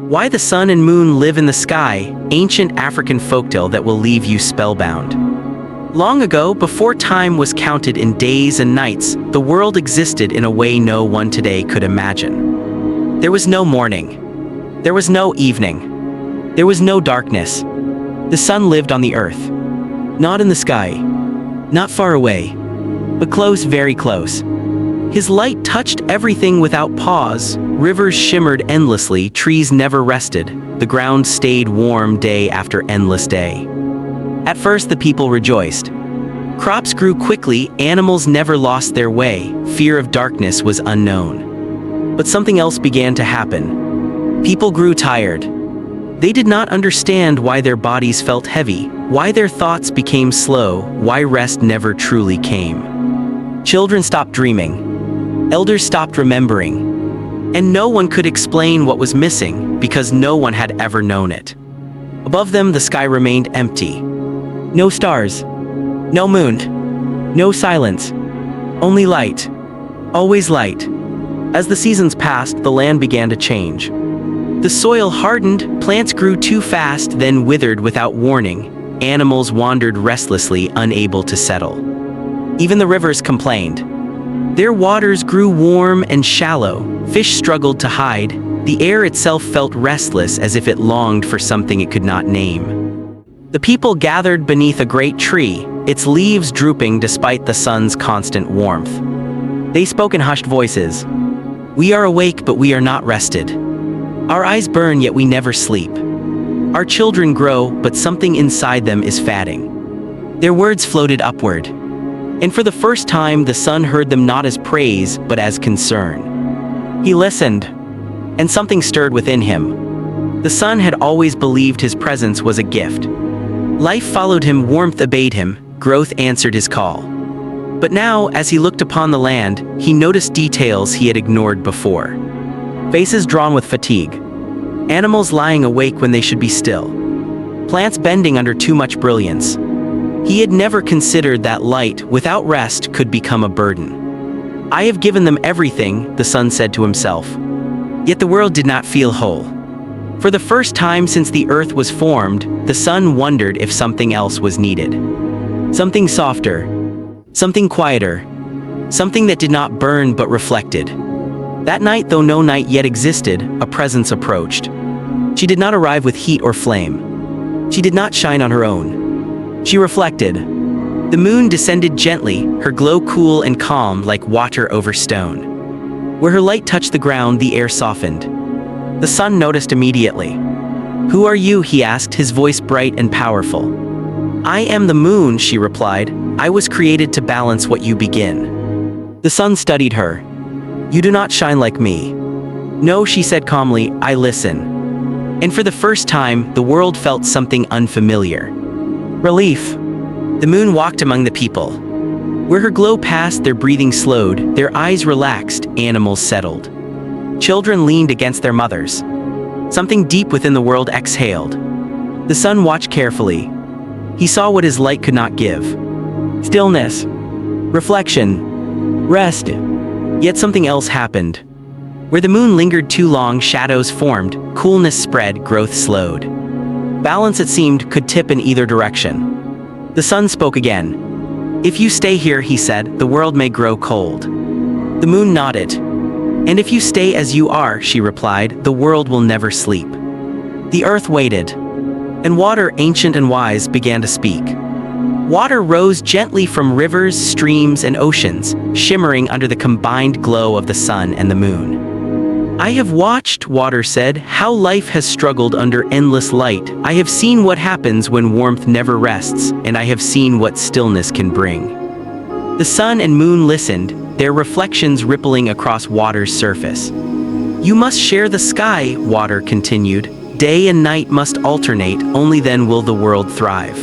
Why the sun and moon live in the sky, ancient African folktale that will leave you spellbound. Long ago, before time was counted in days and nights, the world existed in a way no one today could imagine. There was no morning. There was no evening. There was no darkness. The sun lived on the earth. Not in the sky. Not far away. But close, very close. His light touched everything without pause. Rivers shimmered endlessly, trees never rested. The ground stayed warm day after endless day. At first the people rejoiced. Crops grew quickly, animals never lost their way, fear of darkness was unknown. But something else began to happen. People grew tired. They did not understand why their bodies felt heavy, why their thoughts became slow, why rest never truly came. Children stopped dreaming. Elders stopped remembering. And no one could explain what was missing, because no one had ever known it. Above them, the sky remained empty. No stars. No moon. No silence. Only light. Always light. As the seasons passed, the land began to change. The soil hardened, plants grew too fast, then withered without warning. Animals wandered restlessly, unable to settle. Even the rivers complained. Their waters grew warm and shallow. Fish struggled to hide. The air itself felt restless, as if it longed for something it could not name. The people gathered beneath a great tree, its leaves drooping despite the sun's constant warmth. They spoke in hushed voices. "We are awake, but we are not rested. Our eyes burn, yet we never sleep. Our children grow, but something inside them is fatting." Their words floated upward. And for the first time, the sun heard them not as praise, but as concern. He listened, and something stirred within him. The sun had always believed his presence was a gift. Life followed him, warmth obeyed him, growth answered his call. But now, as he looked upon the land, he noticed details he had ignored before. Faces drawn with fatigue. Animals lying awake when they should be still. Plants bending under too much brilliance. He had never considered that light, without rest, could become a burden. "I have given them everything," the sun said to himself. Yet the world did not feel whole. For the first time since the earth was formed, the sun wondered if something else was needed. Something softer. Something quieter. Something that did not burn but reflected. That night, though no night yet existed, a presence approached. She did not arrive with heat or flame. She did not shine on her own. She reflected. The moon descended gently, her glow cool and calm like water over stone. Where her light touched the ground, the air softened. The sun noticed immediately. "Who are you?" he asked, his voice bright and powerful. "I am the moon," she replied. "I was created to balance what you begin." The sun studied her. "You do not shine like me." "No," she said calmly, "I listen." And for the first time, the world felt something unfamiliar. Relief. The moon walked among the people. Where her glow passed, their breathing slowed, their eyes relaxed, animals settled. Children leaned against their mothers. Something deep within the world exhaled. The sun watched carefully. He saw what his light could not give. Stillness. Reflection. Rest. Yet something else happened. Where the moon lingered too long, shadows formed, coolness spread, growth slowed. Balance, it seemed, could tip in either direction. The sun spoke again. "If you stay here," he said, "the world may grow cold." The moon nodded. "And if you stay as you are," she replied, "the world will never sleep." The earth waited. And water, ancient and wise, began to speak. Water rose gently from rivers, streams, and oceans, shimmering under the combined glow of the sun and the moon. "I have watched," water said, "how life has struggled under endless light. I have seen what happens when warmth never rests, and I have seen what stillness can bring." The sun and moon listened, their reflections rippling across water's surface. "You must share the sky," water continued. "Day and night must alternate, only then will the world thrive."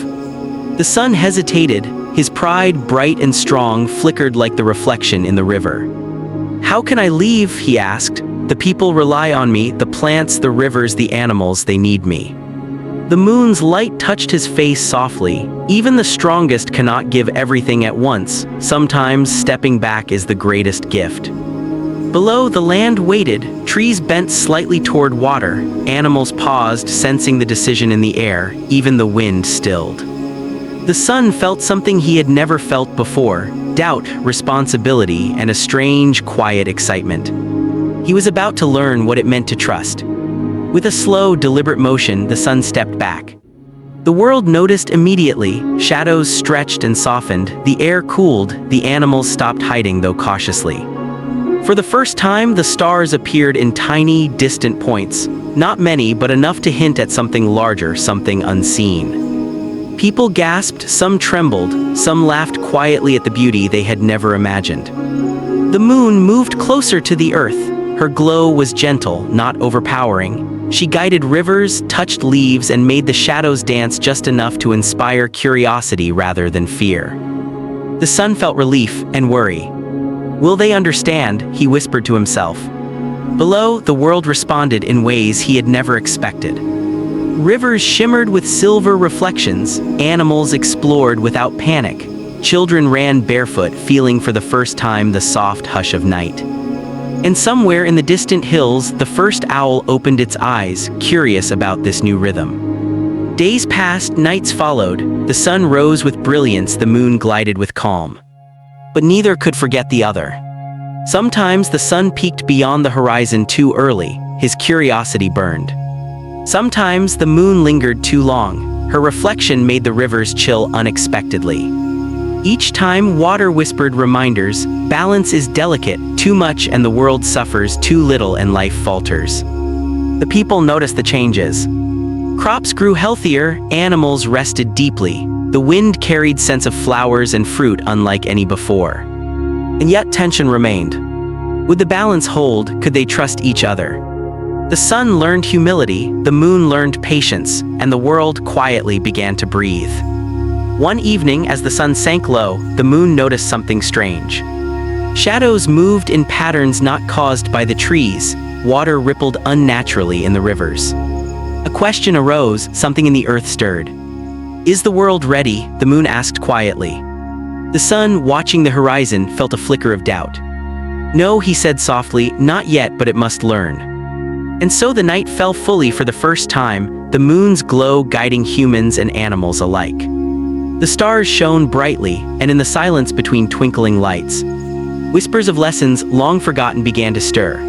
The sun hesitated, his pride, bright and strong, flickered like the reflection in the river. "How can I leave?" he asked. "The people rely on me, the plants, the rivers, the animals, they need me." The moon's light touched his face softly. Even the strongest cannot give everything at once. Sometimes stepping back is the greatest gift. Below, the land waited, trees bent slightly toward water, animals paused, sensing the decision in the air, even the wind stilled. The sun felt something he had never felt before: doubt, responsibility, and a strange, quiet excitement. He was about to learn what it meant to trust. With a slow, deliberate motion, the sun stepped back. The world noticed immediately. Shadows stretched and softened, the air cooled, the animals stopped hiding, though cautiously. For the first time, the stars appeared in tiny, distant points. Not many, but enough to hint at something larger, something unseen. People gasped, some trembled, some laughed quietly at the beauty they had never imagined. The moon moved closer to the earth. Her glow was gentle, not overpowering. She guided rivers, touched leaves, and made the shadows dance just enough to inspire curiosity rather than fear. The sun felt relief and worry. "Will they understand?" he whispered to himself. Below, the world responded in ways he had never expected. Rivers shimmered with silver reflections, animals explored without panic, children ran barefoot, feeling for the first time the soft hush of night. And somewhere in the distant hills, the first owl opened its eyes, curious about this new rhythm. Days passed, nights followed, the sun rose with brilliance, the moon glided with calm. But neither could forget the other. Sometimes the sun peeked beyond the horizon too early, his curiosity burned. Sometimes the moon lingered too long, her reflection made the rivers chill unexpectedly. Each time, water whispered reminders: balance is delicate, too much and the world suffers, too little and life falters. The people noticed the changes. Crops grew healthier, animals rested deeply. The wind carried scents of flowers and fruit unlike any before. And yet tension remained. Would the balance hold? Could they trust each other? The sun learned humility, the moon learned patience, and the world quietly began to breathe. One evening, as the sun sank low, the moon noticed something strange. Shadows moved in patterns not caused by the trees. Water rippled unnaturally in the rivers. A question arose, something in the earth stirred. "Is the world ready?" the moon asked quietly. The sun, watching the horizon, felt a flicker of doubt. "No," he said softly, "not yet, but it must learn." And so the night fell fully for the first time, the moon's glow guiding humans and animals alike. The stars shone brightly, and in the silence between twinkling lights, whispers of lessons long forgotten began to stir.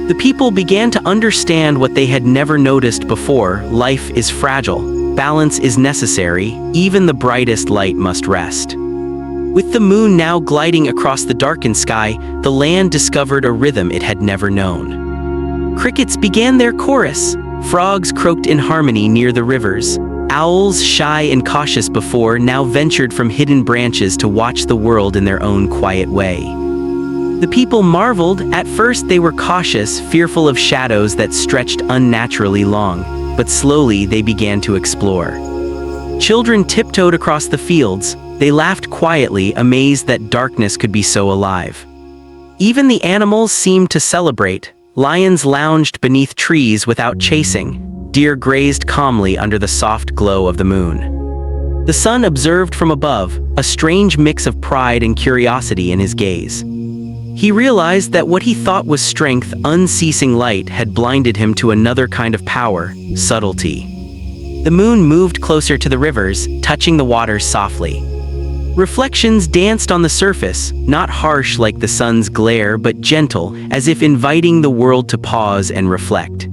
The people began to understand what they had never noticed before: life is fragile, balance is necessary, even the brightest light must rest. With the moon now gliding across the darkened sky, the land discovered a rhythm it had never known. Crickets began their chorus, frogs croaked in harmony near the rivers. Owls, shy and cautious before, now ventured from hidden branches to watch the world in their own quiet way. The people marveled. At first they were cautious, fearful of shadows that stretched unnaturally long, but slowly they began to explore. Children tiptoed across the fields. They laughed quietly, amazed that darkness could be so alive. Even the animals seemed to celebrate. Lions lounged beneath trees without chasing. Deer grazed calmly under the soft glow of the moon. The sun observed from above, a strange mix of pride and curiosity in his gaze. He realized that what he thought was strength, unceasing light, had blinded him to another kind of power: subtlety. The moon moved closer to the rivers, touching the water softly. Reflections danced on the surface, not harsh like the sun's glare, but gentle, as if inviting the world to pause and reflect.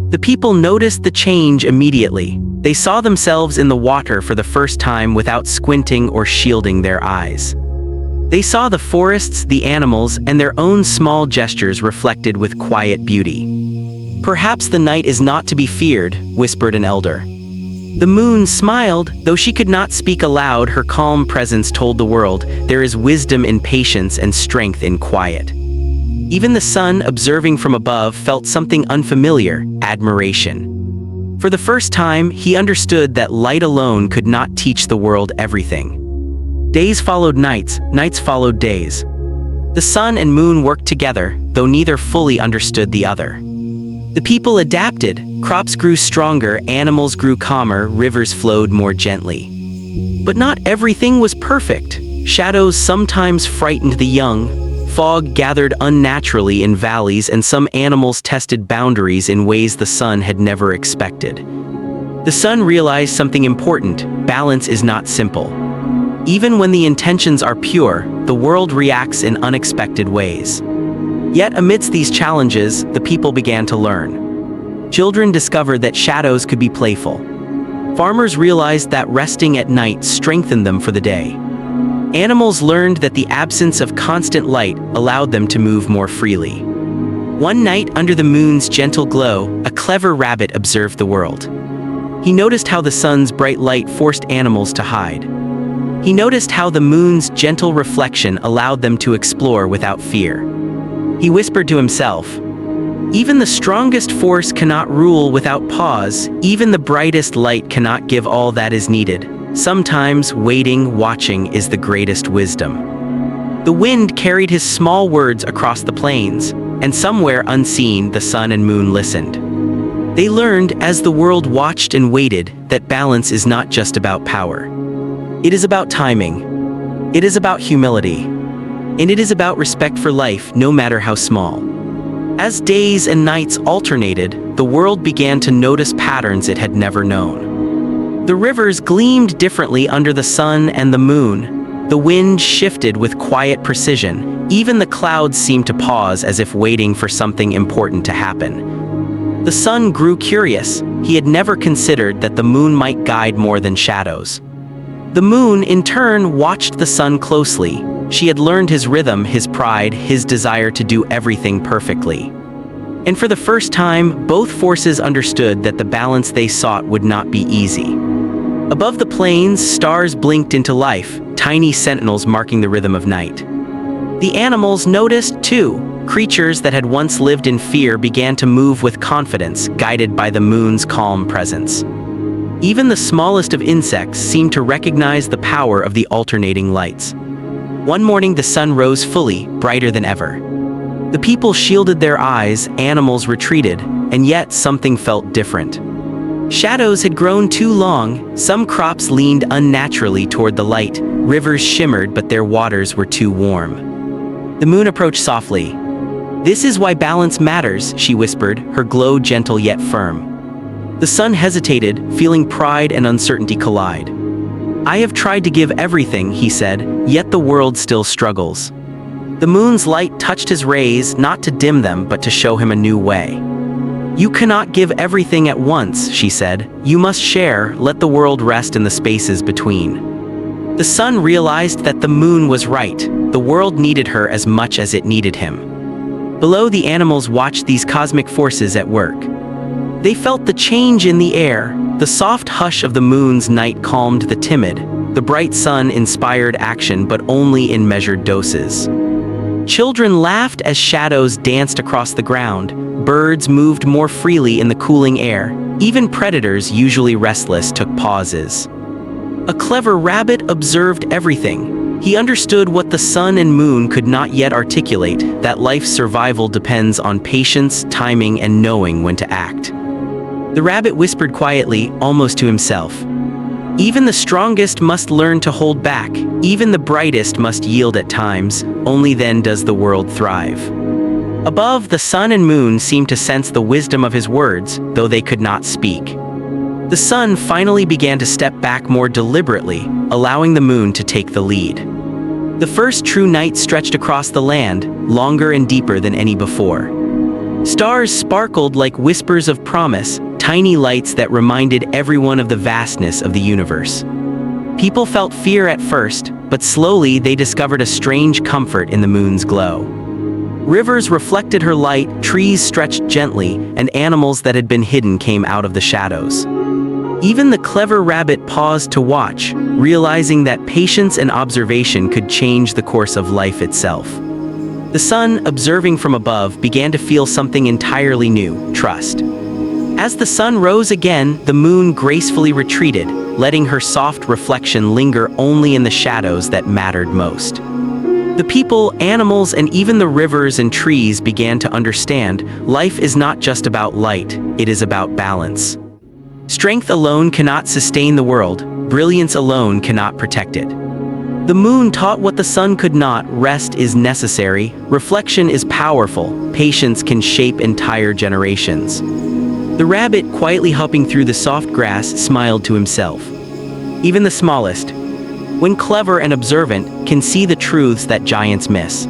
The people noticed the change immediately. They saw themselves in the water for the first time without squinting or shielding their eyes. They saw the forests, the animals, and their own small gestures reflected with quiet beauty. "Perhaps the night is not to be feared," whispered an elder. The moon smiled, though she could not speak aloud. Her calm presence told the world, there is wisdom in patience and strength in quiet. Even the sun, observing from above, felt something unfamiliar: admiration. For the first time, he understood that light alone could not teach the world everything. Days followed nights, nights followed days. The sun and moon worked together, though neither fully understood the other. The people adapted, crops grew stronger, animals grew calmer, rivers flowed more gently. But not everything was perfect. Shadows sometimes frightened the young, fog gathered unnaturally in valleys, and some animals tested boundaries in ways the sun had never expected. The sun realized something important: balance is not simple. Even when the intentions are pure, the world reacts in unexpected ways. Yet amidst these challenges, the people began to learn. Children discovered that shadows could be playful. Farmers realized that resting at night strengthened them for the day. Animals learned that the absence of constant light allowed them to move more freely. One night, under the moon's gentle glow, a clever rabbit observed the world. He noticed how the sun's bright light forced animals to hide. He noticed how the moon's gentle reflection allowed them to explore without fear. He whispered to himself, "Even the strongest force cannot rule without pause. Even the brightest light cannot give all that is needed. Sometimes waiting, watching is the greatest wisdom." The wind carried his small words across the plains, and somewhere unseen, the sun and moon listened. They learned, as the world watched and waited, that balance is not just about power. It is about timing. It is about humility. And it is about respect for life, no matter how small. As days and nights alternated, the world began to notice patterns it had never known. The rivers gleamed differently under the sun and the moon. The wind shifted with quiet precision. Even the clouds seemed to pause, as if waiting for something important to happen. The sun grew curious. He had never considered that the moon might guide more than shadows. The moon, in turn, watched the sun closely. She had learned his rhythm, his pride, his desire to do everything perfectly. And for the first time, both forces understood that the balance they sought would not be easy. Above the plains, stars blinked into life, tiny sentinels marking the rhythm of night. The animals noticed, too. Creatures that had once lived in fear began to move with confidence, guided by the moon's calm presence. Even the smallest of insects seemed to recognize the power of the alternating lights. One morning, the sun rose fully, brighter than ever. The people shielded their eyes, animals retreated, and yet something felt different. Shadows had grown too long. Some crops leaned unnaturally toward the light. Rivers shimmered, but their waters were too warm. The moon approached softly. "This is why balance matters," she whispered, her glow gentle yet firm. The sun hesitated, feeling pride and uncertainty collide. "I have tried to give everything," he said, "yet the world still struggles." The moon's light touched his rays, not to dim them, but to show him a new way. "You cannot give everything at once," she said. "You must share, let the world rest in the spaces between." The sun realized that the moon was right. The world needed her as much as it needed him. Below, the animals watched these cosmic forces at work. They felt the change in the air. The soft hush of the moon's night calmed the timid. The bright sun inspired action, but only in measured doses. Children laughed as shadows danced across the ground. Birds moved more freely in the cooling air. Even predators, usually restless, took pauses. A clever rabbit observed everything. He understood what the sun and moon could not yet articulate, that life's survival depends on patience, timing, and knowing when to act. The rabbit whispered quietly, almost to himself, "Even the strongest must learn to hold back. Even the brightest must yield at times. Only then does the world thrive." Above, the sun and moon seemed to sense the wisdom of his words, though they could not speak. The sun finally began to step back more deliberately, allowing the moon to take the lead. The first true night stretched across the land, longer and deeper than any before. Stars sparkled like whispers of promise, tiny lights that reminded everyone of the vastness of the universe. People felt fear at first, but slowly they discovered a strange comfort in the moon's glow. Rivers reflected her light, trees stretched gently, and animals that had been hidden came out of the shadows. Even the clever rabbit paused to watch, realizing that patience and observation could change the course of life itself. The sun, observing from above, began to feel something entirely new: trust. As the sun rose again, the moon gracefully retreated, letting her soft reflection linger only in the shadows that mattered most. The people, animals, and even the rivers and trees began to understand life is not just about light, it is about balance. Strength alone cannot sustain the world, brilliance alone cannot protect it. The moon taught what the sun could not. Rest is necessary, reflection is powerful, patience can shape entire generations. The rabbit, quietly hopping through the soft grass, smiled to himself. Even the smallest, when clever and observant, can see the truths that giants miss.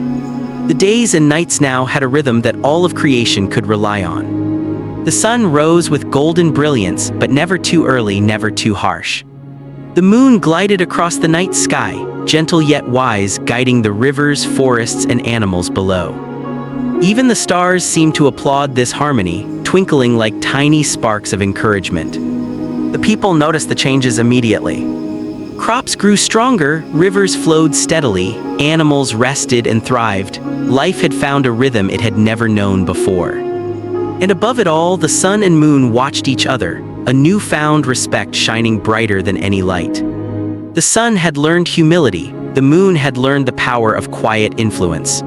The days and nights now had a rhythm that all of creation could rely on. The sun rose with golden brilliance, but never too early, never too harsh. The moon glided across the night sky, gentle yet wise, guiding the rivers, forests, and animals below. Even the stars seemed to applaud this harmony, twinkling like tiny sparks of encouragement. The people noticed the changes immediately. Crops grew stronger, rivers flowed steadily, animals rested and thrived. Life had found a rhythm it had never known before. And above it all, the sun and moon watched each other, a newfound respect shining brighter than any light. The sun had learned humility, the moon had learned the power of quiet influence.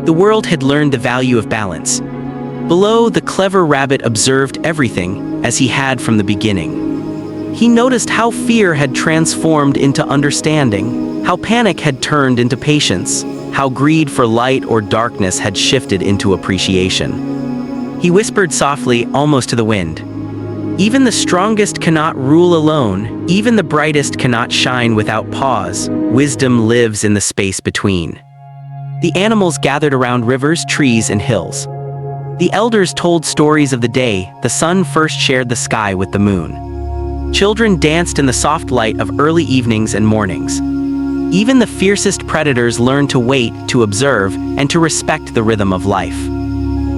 The world had learned the value of balance. Below, the clever rabbit observed everything, as he had from the beginning. He noticed how fear had transformed into understanding, how panic had turned into patience, how greed for light or darkness had shifted into appreciation. He whispered softly, almost to the wind, "Even the strongest cannot rule alone, even the brightest cannot shine without pause. Wisdom lives in the space between." The animals gathered around rivers, trees, and hills. The elders told stories of the day the sun first shared the sky with the moon. Children danced in the soft light of early evenings and mornings. Even the fiercest predators learned to wait, to observe, and to respect the rhythm of life.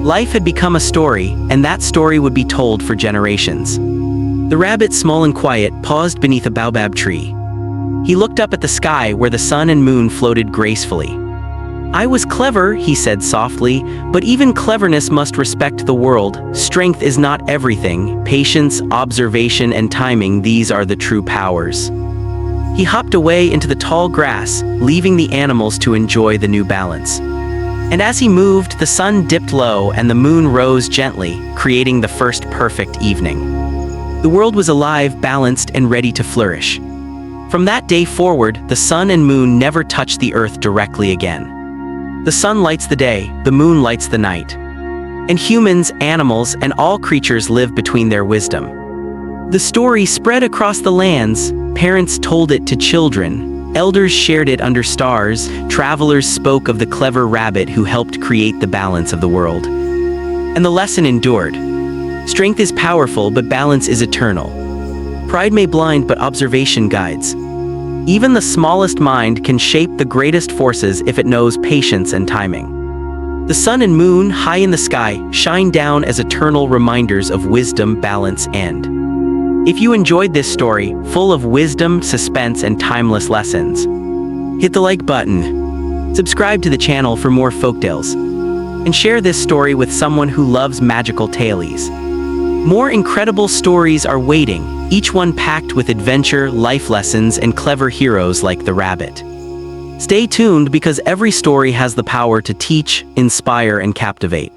Life had become a story, and that story would be told for generations. The rabbit, small and quiet, paused beneath a baobab tree. He looked up at the sky where the sun and moon floated gracefully. "I was clever," he said softly, "but even cleverness must respect the world. Strength is not everything. Patience, observation, and timing, these are the true powers." He hopped away into the tall grass, leaving the animals to enjoy the new balance. And as he moved, the sun dipped low and the moon rose gently, creating the first perfect evening. The world was alive, balanced, and ready to flourish. From that day forward, the sun and moon never touched the earth directly again. The sun lights the day, the moon lights the night. And humans, animals, and all creatures live between their wisdom. The story spread across the lands. Parents told it to children. Elders shared it under stars. Travelers spoke of the clever rabbit who helped create the balance of the world. And the lesson endured. Strength is powerful, but balance is eternal. Pride may blind, but observation guides. Even the smallest mind can shape the greatest forces if it knows patience and timing. The sun and moon, high in the sky, shine down as eternal reminders of wisdom, balance, and. If you enjoyed this story, full of wisdom, suspense, and timeless lessons, hit the like button, subscribe to the channel for more folktales, and share this story with someone who loves magical tales. More incredible stories are waiting, each one packed with adventure, life lessons, and clever heroes like the rabbit. Stay tuned because every story has the power to teach, inspire, and captivate.